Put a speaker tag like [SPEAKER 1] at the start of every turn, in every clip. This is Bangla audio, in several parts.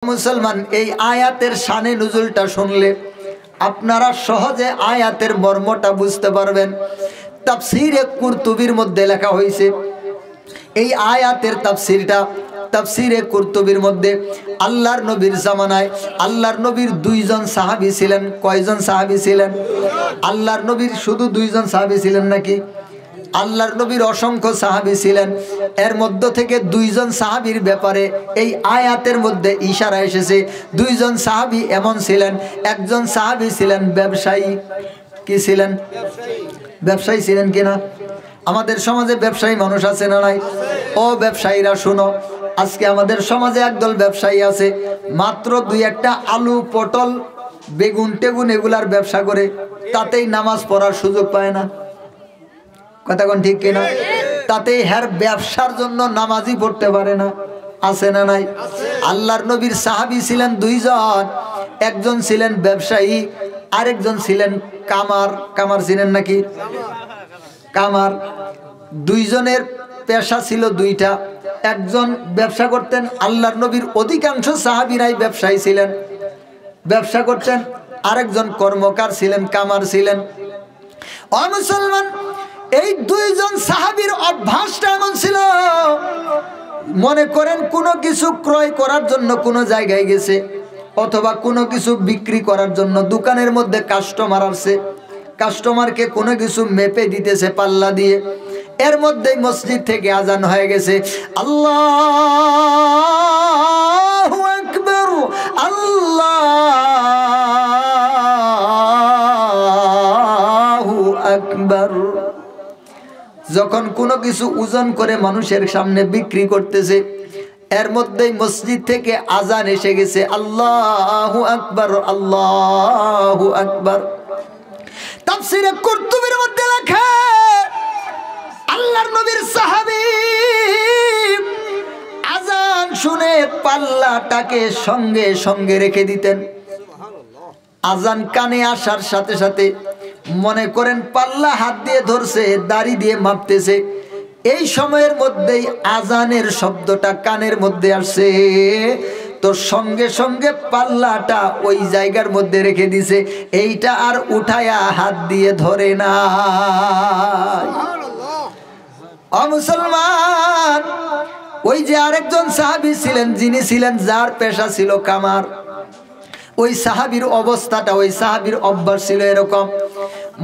[SPEAKER 1] মুসলমান এই আয়াতের শানে নুজুলটা শুনলে আপনারা সহজে আয়াতের মর্মটা বুঝতে পারবেন। তাফসীরে কুরতুবির মধ্যে লেখা হয়েছে এই আয়াতের তাফসীরটা। তাফসীরে কুরতুবির মধ্যে আল্লাহর নবীর জামানায় আল্লাহর নবীর দুইজন সাহাবী ছিলেন। কয়জন সাহাবী ছিলেন? আল্লাহর নবীর শুধু দুইজন সাহাবী ছিলেন নাকি? আল্লাহর নবীর অসংখ্য সাহাবী ছিলেন। এর মধ্য থেকে দুইজন সাহাবীর ব্যাপারে এই আয়াতের মধ্যে ইশারা এসেছে। দুইজন সাহাবী এমন ছিলেন, একজন সাহাবী ছিলেন ব্যবসায়ী। কি ছিলেন? ব্যবসায়ী ছিলেন কিনা? আমাদের সমাজে ব্যবসায়ী মানুষ আছে না নাই? ও ব্যবসায়ীরা শুনো, আজকে আমাদের সমাজে একদল ব্যবসায়ী আছে, মাত্র দুই একটা আলু পটল বেগুন টেগুন এগুলার ব্যবসা করে, তাতেই নামাজ পড়ার সুযোগ পায় না। কথা কোন ঠিক কিনা? তাতেই হ্যার ব্যবসার জন্য নামাজই পড়তে পারে না। আছে না নাই? আল্লাহর নবীর সাহাবী ছিলেন দুইজন, একজন ছিলেন ব্যবসায়ী, আরেকজন ছিলেন কামার। কামার ছিলেন নাকি? কামার। দুইজনের পেশা ছিল দুইটা। একজন ব্যবসা করতেন, আল্লাহর নবীর অধিকাংশ সাহাবীরাই ব্যবসায়ী ছিলেন, ব্যবসা করতেন। আরেকজন কর্মকার ছিলেন, কামার ছিলেন। ও মুসলমান, এই দুইজন সাহাবীর অভ্যাসটা এমন ছিল, মনে করেন কোনো কিছু ক্রয় করার জন্য কোনো জায়গায় গেছে অথবা কোনো কিছু বিক্রি করার জন্য দোকানের মধ্যে কাস্টমার আসছে, কাস্টমারকে কোনো কিছু মেপে দিতেছে পাল্লা দিয়ে। এর মধ্যেই মসজিদ থেকে আজান হয়ে গেছে, আল্লাহু আকবার, আল্লাহু আকবার। যখন কোনো কিছু ওজন করে মানুষের সামনে বিক্রি করতেছে, এর মধ্যেই মসজিদ থেকে আজান এসে গেছে, আল্লাহু আকবার, আল্লাহু আকবার। তাফসীরে কুরতুবির মধ্যে লেখা, আল্লাহর নবীর সাহাবী আজান শুনে পাল্লাটাকে সঙ্গে সঙ্গে রেখে দিতেন। আজান কানে আসার সাথে সাথে মনে করেন পাল্লা হাত দিয়ে ধরছে, দাড়ি দিয়ে মাপতেছে, এই সময়ের মধ্যেই আজানের শব্দটা কানের মধ্যে আসছে, তো সঙ্গে সঙ্গে পাল্লাটা ওই জায়গার মধ্যে রেখে দিছে, এইটা আর উঠায়া হাত দিয়ে ধরে না। ও মুসলমান, ওই যে আরেকজন সাহাবী ছিলেন, যিনি ছিলেন যার পেশা ছিল কামার, ওই সাহাবীর অবস্থাটা, ওই সাহাবীর অভ্যাস ছিল এরকম,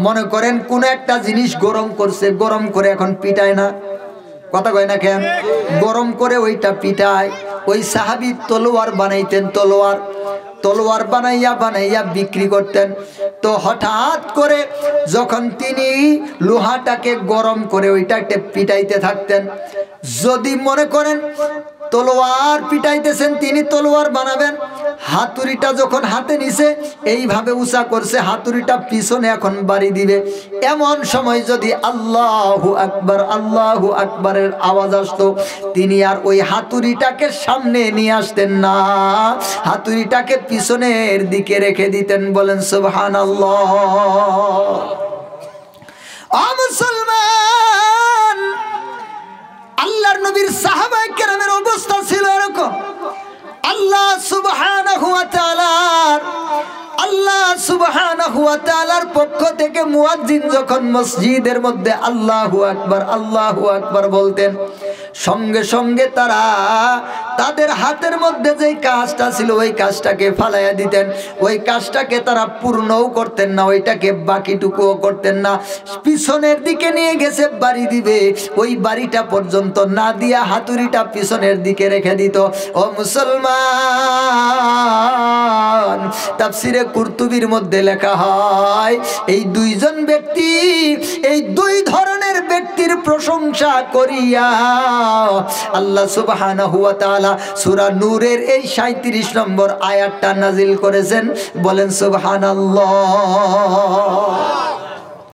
[SPEAKER 1] মনে করেন কোন একটা জিনিস গরম করছে, গরম করে এখন পিটায় না, কথা কয় না কেন? গরম করে ওইটা পিটায়। ওই সাহাবী তলোয়ার বানাইতেন, তলোয়ার তলোয়ার বানাইয়া বানাইয়া বিক্রি করতেন। তো হঠাৎ করে যখন তিনি লোহাটাকে গরম করে ওইটাকে পিটাইতে থাকতেন, যদি মনে করেন তলোয়ার পিটাইতেছেন, তিনি তলোয়ার বানাবেন, হাতুড়িটা যখন হাতে নিছে এইভাবে উঁচা করছে, হাতুড়িটা পিছনে এখন বাড়ি দিবে, এমন সময় যদি আল্লাহু আকবার, আল্লাহু আকবারের আওয়াজ আসতো, তিনি আর ওই হাতুড়িটাকে সামনে নিয়ে আসতেন না, হাতুড়িটাকে পিছনের দিকে রেখে দিতেন। বলেন সুবহানাল্লাহ। ও মুসলমান, আল্লাহর নবীর সাহাবায়ে কেরামের অবস্থা ছিল এরকম। আল্লাহ সুবহানাহু ওয়া তাআলার পক্ষ থেকে মুয়াজ্জিন যখন মসজিদের মধ্যে আল্লাহু আকবার, আল্লাহু আকবার বলতেন, সঙ্গে সঙ্গে তারা তাদের হাতের মধ্যে যেই কাজটা ছিল ওই কাজটাকে ফালাইয়া দিতেন। ওই কাজটাকে তারা পূর্ণও করতেন না, ওইটাকে বাকিটুকুও করতেন না, পিছনের দিকে নিয়ে গেছে বাড়ি দিবে, ওই বাড়িটা পর্যন্ত না দিয়া হাতুড়িটা পিছনের দিকে রেখে দিত। ও মুসলমান, তাফসীরে কুরতুবির মধ্যে লেখা হয়, এই দুইজন ব্যক্তি, এই দুই ধরনের ব্যক্তির প্রশংসা করিয়া আল্লাহ সুবহানাহু ওয়া তাআলা সূরা নূরের এই ৩৭ নম্বর আয়াতটা নাজিল করেছেন। বলেন সুবহানাল্লাহ।